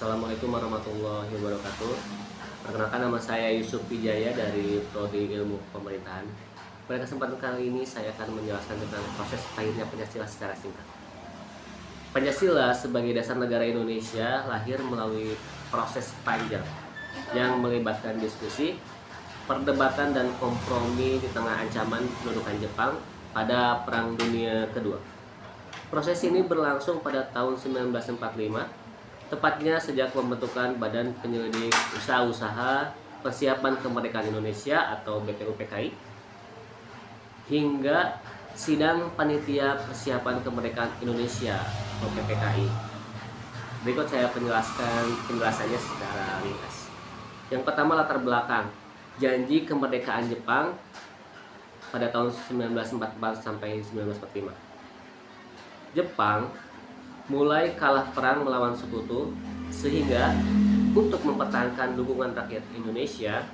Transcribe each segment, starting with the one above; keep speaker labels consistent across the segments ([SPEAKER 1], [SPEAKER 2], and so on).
[SPEAKER 1] Assalamualaikum warahmatullahi wabarakatuh. Perkenalkan, nama saya Yusuf Wijaya dari Prodi Ilmu Pemerintahan. Pada kesempatan kali ini saya akan menjelaskan tentang proses lahirnya Pancasila secara singkat. Pancasila sebagai dasar negara Indonesia lahir melalui proses panjang yang melibatkan diskusi, perdebatan, dan kompromi di tengah ancaman pendudukan Jepang pada Perang Dunia Kedua. Proses ini berlangsung pada tahun 1945, tepatnya sejak pembentukan Badan Penyelidik Usaha-Usaha Persiapan Kemerdekaan Indonesia atau BPUPKI hingga Sidang Panitia Persiapan Kemerdekaan Indonesia atau PPKI. Berikut saya penjelasannya secara ringkas. Yang pertama, latar belakang janji kemerdekaan Jepang pada tahun 1944 sampai 1945. Jepang mulai kalah perang melawan sekutu, sehingga untuk mempertahankan dukungan rakyat Indonesia,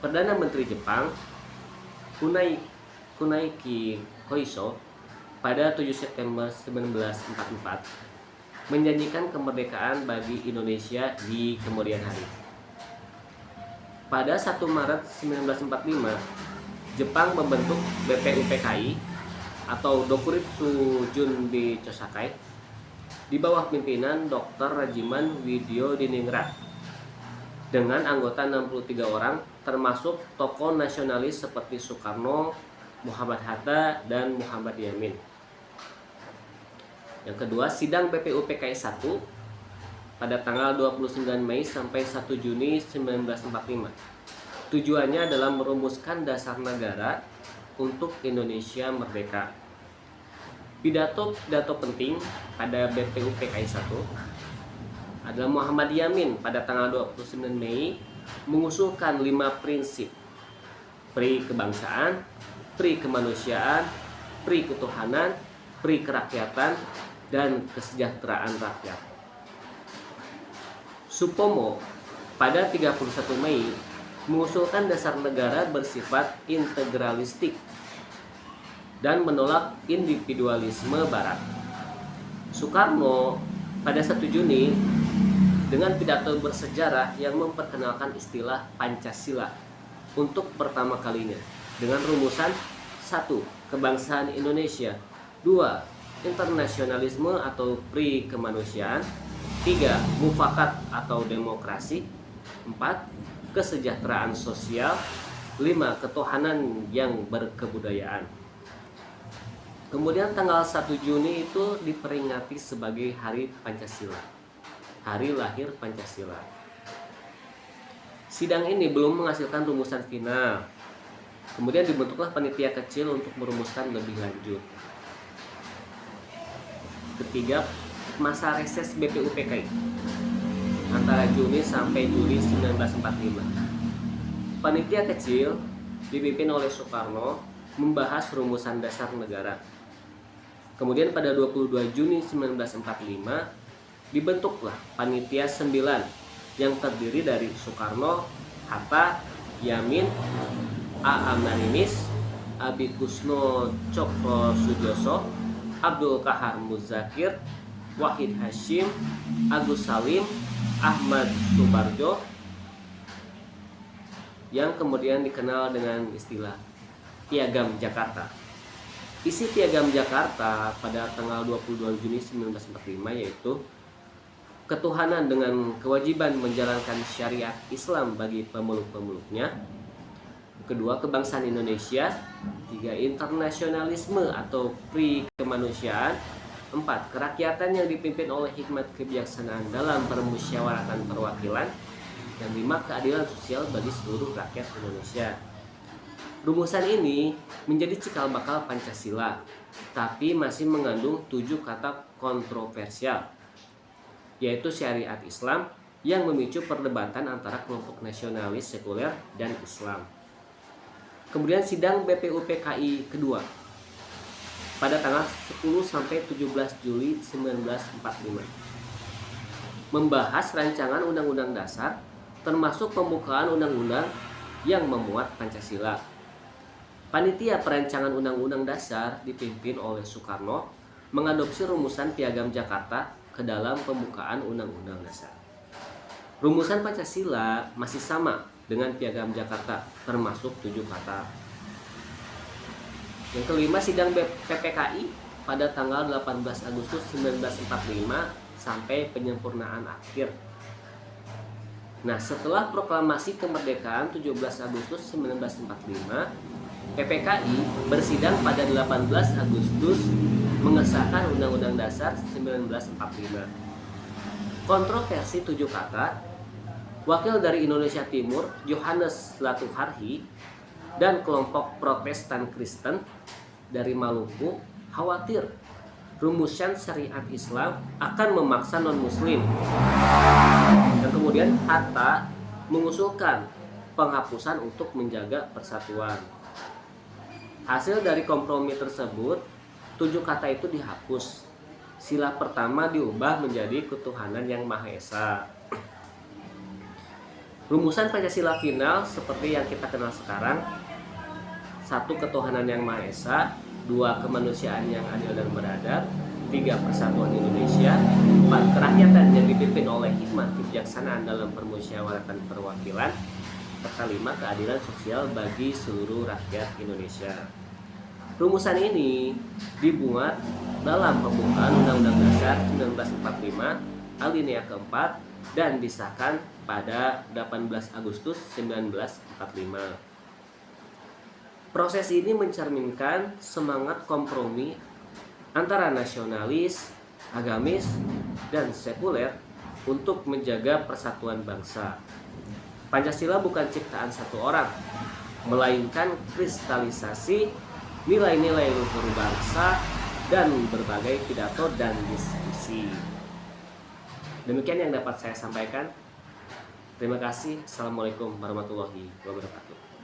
[SPEAKER 1] Perdana Menteri Jepang Kunaiki Koiso pada 7 September 1944 menjanjikan kemerdekaan bagi Indonesia di kemudian hari. Pada 1 Maret 1945, Jepang membentuk BPUPKI atau Dokuritsu Junbi Chosakai di bawah pimpinan Dr. Rajiman Widyodiningrat dengan anggota 63 orang, termasuk tokoh nasionalis seperti Soekarno, Muhammad Hatta, dan Muhammad Yamin. Yang kedua, sidang BPUPKI 1 pada tanggal 29 Mei sampai 1 Juni 1945. Tujuannya adalah merumuskan dasar negara untuk Indonesia merdeka. Pidato penting pada BPUPKI 1 adalah Muhammad Yamin pada tanggal 29 Mei mengusulkan 5 prinsip: pri kebangsaan, pri kemanusiaan, pri ketuhanan, pri kerakyatan, dan kesejahteraan rakyat. Supomo pada 31 Mei mengusulkan dasar negara bersifat integralistik dan menolak individualisme Barat. Soekarno pada 1 Juni dengan pidato bersejarah yang memperkenalkan istilah Pancasila untuk pertama kalinya dengan rumusan 1. Kebangsaan Indonesia, 2. Internasionalisme atau pri kemanusiaan, 3. Mufakat atau demokrasi, 4. Kesejahteraan sosial, 5. Ketuhanan yang berkebudayaan. Kemudian tanggal 1 Juni itu diperingati sebagai Hari Pancasila, hari lahir Pancasila. Sidang ini belum menghasilkan rumusan final. Kemudian dibentuklah panitia kecil untuk merumuskan lebih lanjut. Ketiga, masa reses BPUPKI antara Juni sampai Juli 1945. Panitia kecil dipimpin oleh Soekarno membahas rumusan dasar negara. Kemudian pada 22 Juni 1945 dibentuklah Panitia 9 yang terdiri dari Soekarno, Hatta, Yamin, A. Marinis, Abi Kusno Cokro Sujoso, Abdul Kahar Muzakir, Wahid Hashim, Agus Salim, Ahmad Subarjo, yang kemudian dikenal dengan istilah Piagam Jakarta. Isi Piagam Jakarta pada tanggal 22 Juni 1945 yaitu ketuhanan dengan kewajiban menjalankan syariat Islam bagi pemeluk-pemeluknya. Kedua, kebangsaan Indonesia. 3. Internasionalisme atau pri kemanusiaan. 4. Kerakyatan yang dipimpin oleh hikmat kebijaksanaan dalam permusyawaratan perwakilan. Dan 5. Keadilan sosial bagi seluruh rakyat Indonesia. Rumusan ini menjadi cikal bakal Pancasila, tapi masih mengandung 7 kata kontroversial, yaitu syariat Islam yang memicu perdebatan antara kelompok nasionalis sekuler dan Islam. Kemudian sidang BPUPKI kedua pada tanggal 10 sampai 17 Juli 1945 membahas rancangan undang-undang dasar termasuk pembukaan undang-undang yang memuat Pancasila. Panitia perancangan undang-undang dasar dipimpin oleh Soekarno mengadopsi rumusan Piagam Jakarta ke dalam pembukaan undang-undang dasar. Rumusan Pancasila masih sama dengan Piagam Jakarta, termasuk 7 kata. Yang kelima, sidang PPKI pada tanggal 18 Agustus 1945 sampai penyempurnaan akhir. Nah, setelah proklamasi kemerdekaan 17 Agustus 1945, PPKI bersidang pada 18 Agustus mengesahkan Undang-Undang Dasar 1945. Kontroversi 7 kata, wakil dari Indonesia Timur Johannes Latuharhi dan kelompok Protestan Kristen dari Maluku khawatir rumusan syariat Islam akan memaksa non-muslim. Dan kemudian Hatta mengusulkan penghapusan untuk menjaga persatuan. Hasil dari kompromi tersebut, 7 kata itu dihapus. Sila pertama diubah menjadi ketuhanan yang Maha Esa. Rumusan Pancasila final seperti yang kita kenal sekarang: 1. Ketuhanan yang Maha Esa, 2. Kemanusiaan yang adil dan beradab, 3. Persatuan Indonesia, 4. Kerakyatan yang dipimpin oleh hikmat kebijaksanaan dalam permusyawaratan perwakilan, serta 5. Keadilan sosial bagi seluruh rakyat Indonesia. Rumusan ini dibuat dalam pembukaan Undang-Undang Dasar 1945 alinea keempat dan disahkan pada 18 Agustus 1945. Proses ini mencerminkan semangat kompromi antara nasionalis, agamis, dan sekuler untuk menjaga persatuan bangsa. Pancasila bukan ciptaan satu orang, melainkan kristalisasi nilai-nilai luhur bangsa dan berbagai pidato dan diskusi. Demikian yang dapat saya sampaikan. Terima kasih. Assalamualaikum warahmatullahi wabarakatuh.